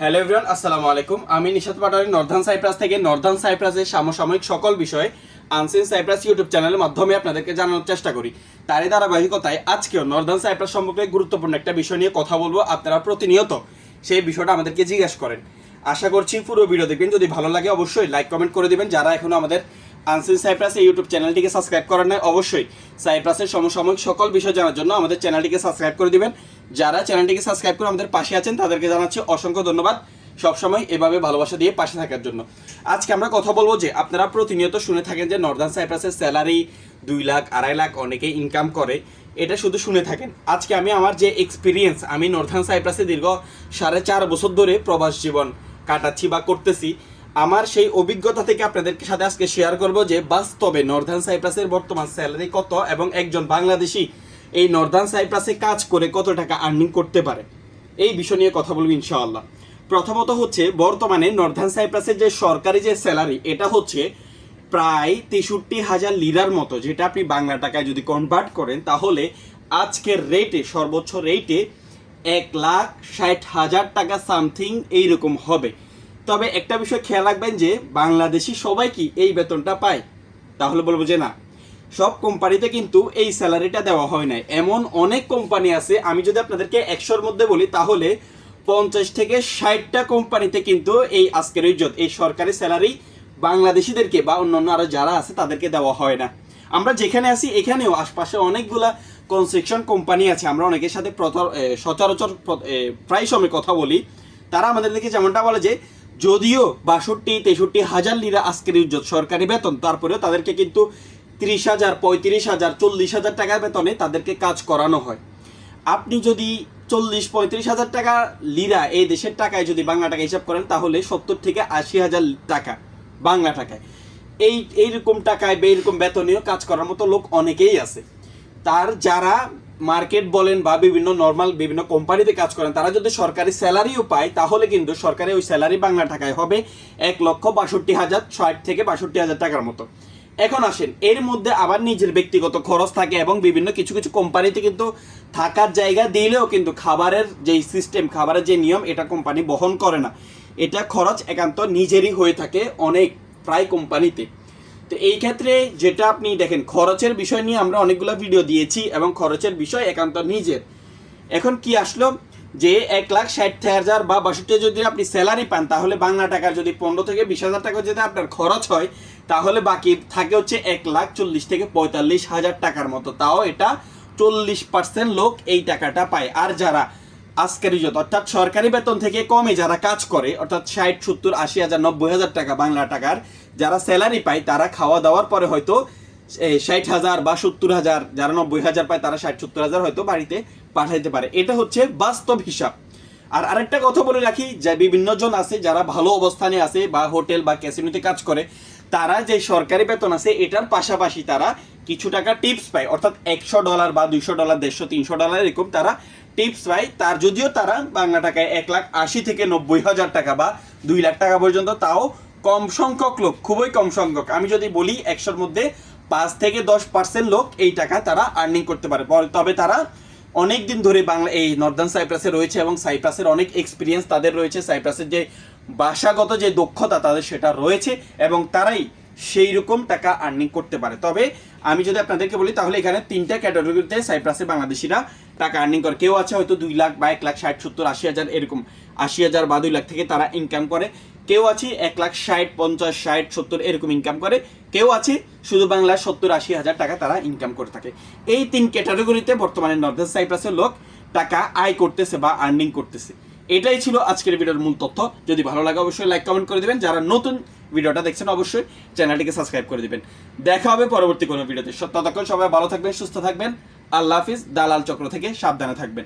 Hello everyone, আসসালামু আলাইকুম। আমি নিশাত পাটোয়ারি নর্দার্ন সাইপ্রাস থেকে নর্দার্ন সাইপ্রাসের সমসাময়িক সকল বিষয়ে আনসিন সাইপ্রাস ইউটিউব চ্যানেলের মাধ্যমে আপনাদেরকে জানানোর চেষ্টা করি। তারই ধারাবাহিকতায় আজকেও নর্দার্ন সাইপ্রাস সম্পর্কে গুরুত্বপূর্ণ একটা বিষয় নিয়ে কথা বলবো। আপনারা প্রতিনিয়ত সেই বিষয়টা আমাদেরকে জিজ্ঞেস করেন। আশা করছি পুরো ভিডিও দেখবেন। যদি ভালো লাগে অবশ্যই লাইক কমেন্ট করে দিবেন। যারা এখনো আমাদের আনসিন সাইপ্রাস এই ইউটিউব চ্যানেলটিকে সাবস্ক্রাইব করেন নাই, অবশ্যই সাইপ্রাসের সমসাময়িক সকল বিষয় জানার জন্য আমাদের চ্যানেলটিকে সাবস্ক্রাইব করে দিবেন। যারা চ্যানেলটিকে সাবস্ক্রাইব করে আমাদের পাশে আছেন তাদেরকে জানাচ্ছি অসংখ্য ধন্যবাদ সবসময় এভাবে ভালোবাসা দিয়ে পাশে থাকার জন্য। আজকে আমরা কথা বলবো যে আপনারা প্রতিনিয়ত শুনে থাকেন যে নর্দার্ন সাইপ্রাসের স্যালারি 2 লাখ 2.5 লাখ অনেকেই ইনকাম করে, এটা শুধু শুনে থাকেন। আজকে আমি আমার যে এক্সপিরিয়েন্স, আমি নর্দার্ন সাইপ্রাসে দীর্ঘ 4.5 বছর ধরে প্রবাস জীবন কাটাচ্ছি বা করতেছি, আমার সেই অভিজ্ঞতা থেকে আপনাদের সাথে আজকে শেয়ার করব যে বাস্তবে নর্দার্ন সাইপ্রাসের বর্তমান স্যালারি কত এবং একজন বাংলাদেশি এই নর্দার্ন সাইপ্রাসে কাজ করে কত টাকা আর্নিং করতে পারে, এই বিষয় নিয়ে কথা বলবো ইনশাআল্লাহ। প্রথমত হচ্ছে বর্তমানে নর্দার্ন সাইপ্রাসের যে সরকারি যে স্যালারি, এটা হচ্ছে প্রায় 63,000 লিরার মতো, যেটা আপনি বাংলা টাকায় যদি কনভার্ট করেন তাহলে আজকের রেটে সর্বোচ্চ রেটে 1,60,000 টাকা সামথিং এইরকম হবে। তবে একটা বিষয় খেয়াল রাখবেন যে বাংলাদেশি সবাই কি এই বেতনটা পায়? তাহলে বলবো যে না, সব কোম্পানিতে কিন্তু এই স্যালারিটা দেওয়া হয় না। এমন অনেক কোম্পানি আছে, আমি যদি আপনাদেরকে 100-র মধ্যে বলি তাহলে 50 থেকে 60টা কোম্পানিতে কিন্তু এই আজকের ইজ্জত, এই সরকারি স্যালারি বাংলাদেশিদেরকে বা অন্যান্য আরো যারা আছে তাদেরকে দেওয়া হয় না। আমরা যেখানে আছি এখানেও আশপাশে অনেকগুলা কনস্ট্রাকশন কোম্পানি আছে, আমরা অনেকের সাথে সচরাচর প্রায় সময় কথা বলি। তারা আমাদেরকে যেমনটা বলে যে যদিও 62-63,000 লিরা আজকের ইজ্জত সরকারি বেতন, তারপরেও তাদেরকে কিন্তু 30,000, 35,000, 40,000 টাকার বেতনে তাদেরকে কাজ করানো হয়। আপনি যদি 40-35,000 টাকা লিরা এই দেশের টাকায় যদি বাংলা টাকা হিসাব করেন তাহলে 70 থেকে 80,000 টাকা বাংলা টাকায় এইরকম টাকায় বা এইরকম বেতনেও কাজ করার মতো লোক অনেকেই আছে। তার যারা মার্কেট বলেন বা বিভিন্ন কোম্পানিতে কাজ করেন, তারা যদি সরকারি স্যালারিও পায় তাহলে কিন্তু সরকারি ওই স্যালারি বাংলা টাকায় হবে 1,62,000, 60 থেকে 62,000 টাকার মতো। এখন আসেন, এর মধ্যে আবার নিজের ব্যক্তিগত খরচ থাকে এবং বিভিন্ন কিছু কিছু কোম্পানিতে কিন্তু থাকার জায়গা দিলেও কিন্তু খাবারের যেই সিস্টেম, খাবারের যে নিয়ম, এটা কোম্পানি বহন করে না। এটা খরচ একান্ত নিজেরই হয়ে থাকে অনেক প্রায় কোম্পানিতে। তো এই ক্ষেত্রে যেটা আপনি দেখেন, খরচের বিষয় নিয়ে আমরা অনেকগুলো ভিডিও দিয়েছি এবং খরচের বিষয় একান্ত নিজের। এখন কি আসলো যে 1,60,000 বা 62 যদি আপনি স্যালারি পান তাহলে বাংলা টাকার যদি 15 থেকে 20,000 টাকা যদি আপনার খরচ হয় তাহলে বাকি থাকে হচ্ছে 1,40,000 থেকে 45,000 টাকার মতো। তাও এটা 40% লোক এই টাকাটা পায়। আর যারা আজকের ইজ্জত অর্থাৎ সরকারি বেতন থেকে কমে যারা কাজ করে, অর্থাৎ 60, 70, 80,000, 90,000 টাকা বাংলা টাকার যারা স্যালারি পায়, তারা খাওয়া দাওয়ার পরে হয়তো 60,000 বা 70,000, যারা 90,000 পায় তারা 60-70,000 হয়তো বাড়িতে পাঠাইতে পারে। এটা হচ্ছে বাস্তব হিসাব। আর আরেকটা কথা বলে রাখি, যে বিভিন্ন জন আছে যারা ভালো অবস্থানে আছে বা হোটেল বা ক্যাসিনোতে কাজ করে, তারা যে সরকারি বেতন আছে এটার পাশাপাশি তারা কিছু টাকা টিপস পায়, অর্থাৎ $100 বা $200, $150-300 এরকম তারা টিপস পায়। তার যদিও তারা বাংলা টাকায় 1,80,000 থেকে 90,000 টাকা বা 2 লাখ টাকা পর্যন্ত, তাও কম সংখ্যক লোক, খুবই কম সংখ্যক। আমি যদি বলি 100-র মধ্যে 5 থেকে 10% লোক এই টাকা তারা আর্নিং করতে পারে। তবে তারা অনেক দিন ধরে এই নর্দার্ন সাইপ্রাসে রয়েছে এবং সাইপ্রাসের অনেক এক্সপিরিয়েন্স তাদের রয়েছে, সাইপ্রাসের যে ভাষাগত যে দক্ষতা তাদের সেটা রয়েছে এবং তারাই সেই রকম টাকা আর্নিং করতে পারে। তবে আমি যদি আপনাদেরকে বলি তাহলে এখানে 3টা ক্যাটাগরিতে সাইপ্রাসে বাংলাদেশিরা টাকা আর্নিং করে। কেউ আছে হয়তো 2 লাখ বা 1,60,000, 70,000, 80,000 এরকম, 80,000 বা 2 লাখ থেকে তারা ইনকাম করে। কেউ আছে 1,60,000, 50,000, 60,000, 70 এরকম ইনকাম করে। কেউ আছে শুধু বাংলা 70-80,000 টাকা তারা ইনকাম করে থাকে। এই 3 ক্যাটাগরিতে বর্তমানে নর্দার্ন সাইপ্রাসের লোক টাকা আয় করতেছে বা আর্নিং করতেছে। এটাই ছিল আজকের ভিডিওর মূল তথ্য। যদি ভালো লাগে অবশ্যই লাইক কমেন্ট করে দিবেন। যারা নতুন ভিডিওটা দেখছেন অবশ্যই চ্যানেলটিকে সাবস্ক্রাইব করে দিবেন। দেখা হবে পরবর্তী কোনো ভিডিওতে। ততক্ষণ সবাই ভালো থাকবেন, সুস্থ থাকবেন। আল্লাহ হাফিজ। দালাল চক্র থেকে সাবধানে থাকবেন।